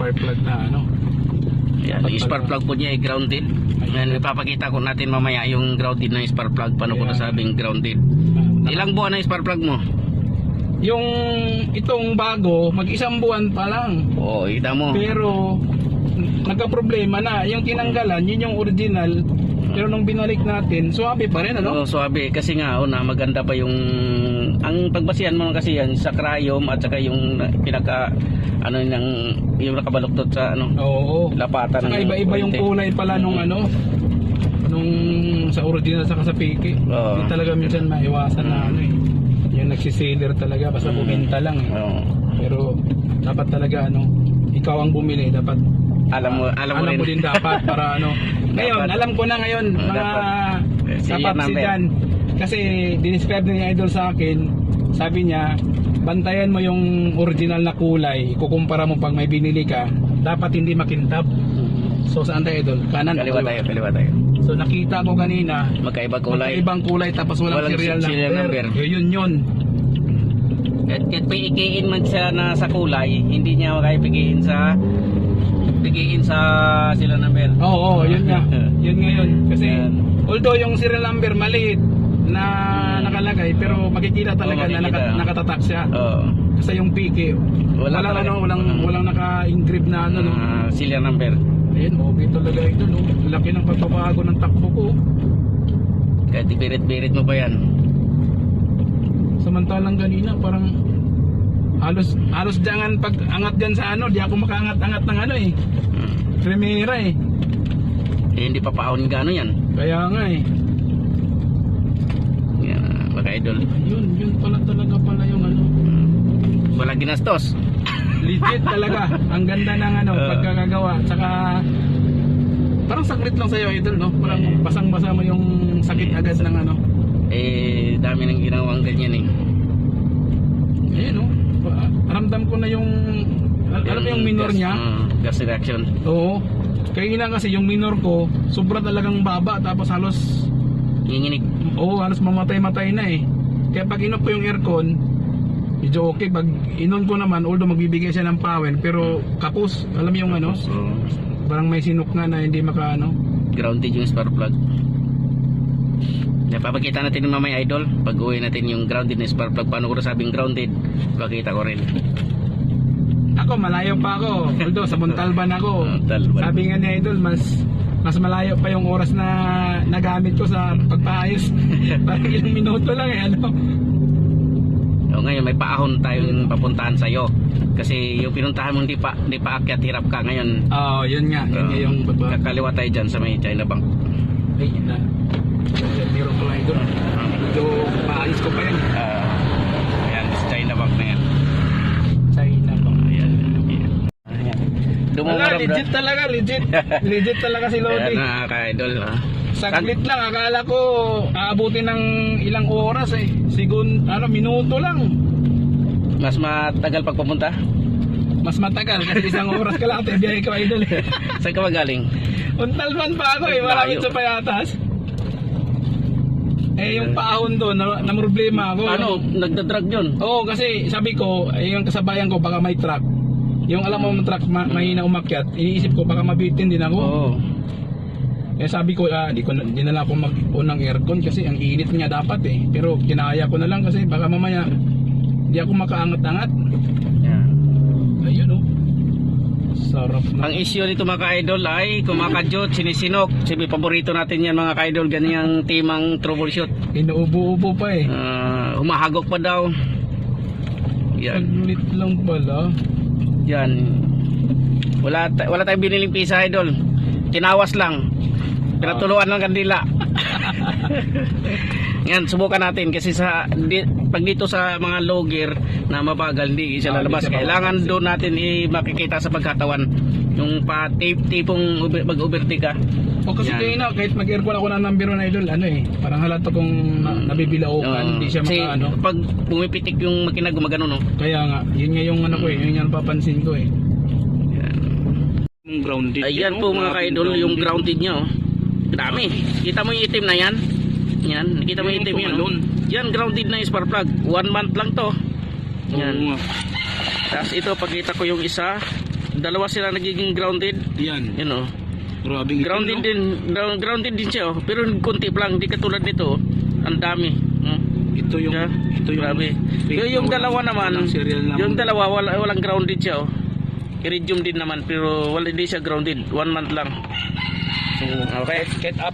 spark plug na ano. Yan, yung spark plug po niya ay grounded. Yan, ipapakita ko natin mamaya yung grounded na spark plug. Paano ko nasabing grounded? Ilang buwan na yung spark plug mo? Yung itong bago, mag-isang buwan pa lang. Oo, kita mo. Pero nagka-problema na. Yung tinanggalan, yun yung original. Pero nung binalik natin, suwabe pa rin, ano? Oo, suwabe. Kasi nga, una, maganda pa yung... Ang pagbasihan mo kasi yan, sa cryom at saka yung pinaka... Ano yung nakabaluktot sa ano? Oo. Lapatan. Saka iba-iba yung kulay pala nung ano, nung sa original saka sa piki. Oo. Hindi talaga minsan maiwasan na ano eh. Yung nagsiseller talaga, basta bumenta lang eh. Oo. Pero dapat talaga ano, ikaw ang bumili, dapat Alam mo mo din dapat para ano. Ngayon, Dapat. alam ko na ngayon, mga Serial sapat si number. Jan. Kasi dinescribe ni Idol sa akin, sabi niya, bantayan mo yung original na kulay, ikukumpara mo pag may binili ka, dapat hindi makintab. So saan tayo, Idol? Kanan o Kaliwa tayo. So nakita ko kanina, Magkaiba kulay. ibang kulay tapos walang serial number. Yun. Kahit piikiin man siya na sa kulay, hindi niya makaya pigiin sa sila number. Oo, yun nga. Yun ngayon. Kasi Yan. although yung serial number maliit na nakalagay, pero makikita talaga na makikita. nakatatak siya. Oo. Kasi yung piki, walang naka-engrave na ano, no. Sila number. Ayun, okay talaga ito, no. Laki ng pagbabago ng takbo ko. Kahit ibirit-birit mo pa yan. Samantalang ganina, parang halos jangan pag angat dyan sa ano, di ako makaangat-angat ng ano eh. Primera eh. Hindi pa paahon gano yan. Kaya nga eh. Yan, mga idol. Yun talaga pala yung ano. Wala ginastos. Legit talaga. Ang ganda ng ano, pagkakagawa. Tsaka parang saglit lang sa'yo, Idol, no? Parang basang-basa mo yung sakit agad ng ano. Dami nang ginawang ganyan eh. Ayun, no? Ramdam ko na yung alam mo yung minor niya? Gas reaction. Oo. Kaya kasi yung minor ko, sobra talagang baba. Tapos halos, Nginginig. halos mamatay-matay na eh. Kaya pag inon ko yung aircon, medyo okay. Pag inon ko naman, although magbibigay siya ng power, pero kapos, alam mo yung ano, parang may sinok na hindi maka ano. Grounded yung spark plug. Napapakita natin yung mamaya, idol. Pag uwi natin yung grounded na spark plug. Paano ko nasabing grounded? Pakita ko rin. Ako, malayo pa ako. Although, sa Montalban ako. Montalban. Sabi nga ni Idol, mas malayo pa yung oras na nagamit ko sa pagpaayos. Parang ilang minuto lang eh, ano. O ngayon, may paahon tayong papuntahan sa'yo. Kasi yung pinuntahan mo hindi pa akyat, hirap ka ngayon. Oo, yun nga. Yun nga yung Kakaliwa tayo dyan sa may China Bank. ay, yun na. Meron ko lang Idol. Medyo paayos ko pa yan. Ayan, sa China Bank na yan. China ba? Ayan. Wala, legit talaga, legit. Legit talaga si Lodi. Ayan, ka-idol. Saglit lang, akala ko aabutin ng ilang oras eh. Minuto lang. Mas matagal pagpapunta? Mas matagal kasi isang oras ka lang at biyahe ka, Idol. Saan ka magaling? Untalman pa ako eh, malapit sa Payatas. Yung paahon doon, na problema ako. Ano, nagdadrag yun? Oo, kasi sabi ko, yung kasabayan ko baka may truck. Yung alam mo yung truck mahina umakyat, iniisip ko baka mabitin din ako. Oo. Sabi ko, di na lang ako mag-unang aircon kasi ang init niya dapat eh. Pero kinaya ko na lang kasi baka mamaya di ako makaangat-angat. Yeah. Ayun oh. Sarap na. Ang issue nito mga ka-idol ay kumakadyot, sinisinok. Sabi, paborito natin yan mga ka-idol, ganyang timang troubleshoot. Inuubo-ubo pa eh. Humahagok pa daw. Yan. Saglit lang pala. Yan. Wala tayong biniling pisa, idol. Tinawas lang. Pinatuluan ng kandila. Yan, subukan natin kasi pag dito sa mga low gear na mabagal, hindi siya lalabas. Kailangan doon natin makikita sa pagkatawan yung tipong mag-overtake ka. O kasi kahit mag-aircon ako ng number 1 idol, parang halata kong nabibilaukan, hindi siya kasi maka pag pumipitik yung makina gumagano, no? Kaya nga, yun nga yung yun nga napapansin ko eh. Yung grounded. Ayan po mga ka-idol, yung grounded niya, oh. Dami. Kita mo yung itim na yan? Yan, nakita mo yung itim yan, oh. Yan, grounded na yung spark plug. 1 month lang to. Yan. Tapos ito, pagkita ko yung isa, dalawa sila nagiging grounded. Yan. Yun oh. Grabe. Grounded din, grounded din siya oh. Pero konti pa lang, hindi katulad nito. Oh. Ang dami. Ito yung Yeah. ito yung Grabe. Yung dalawa naman, yung dalawa walang grounded siya oh. Iridium din naman pero wala, hindi siya grounded. 1 month lang. So, Okay. get up.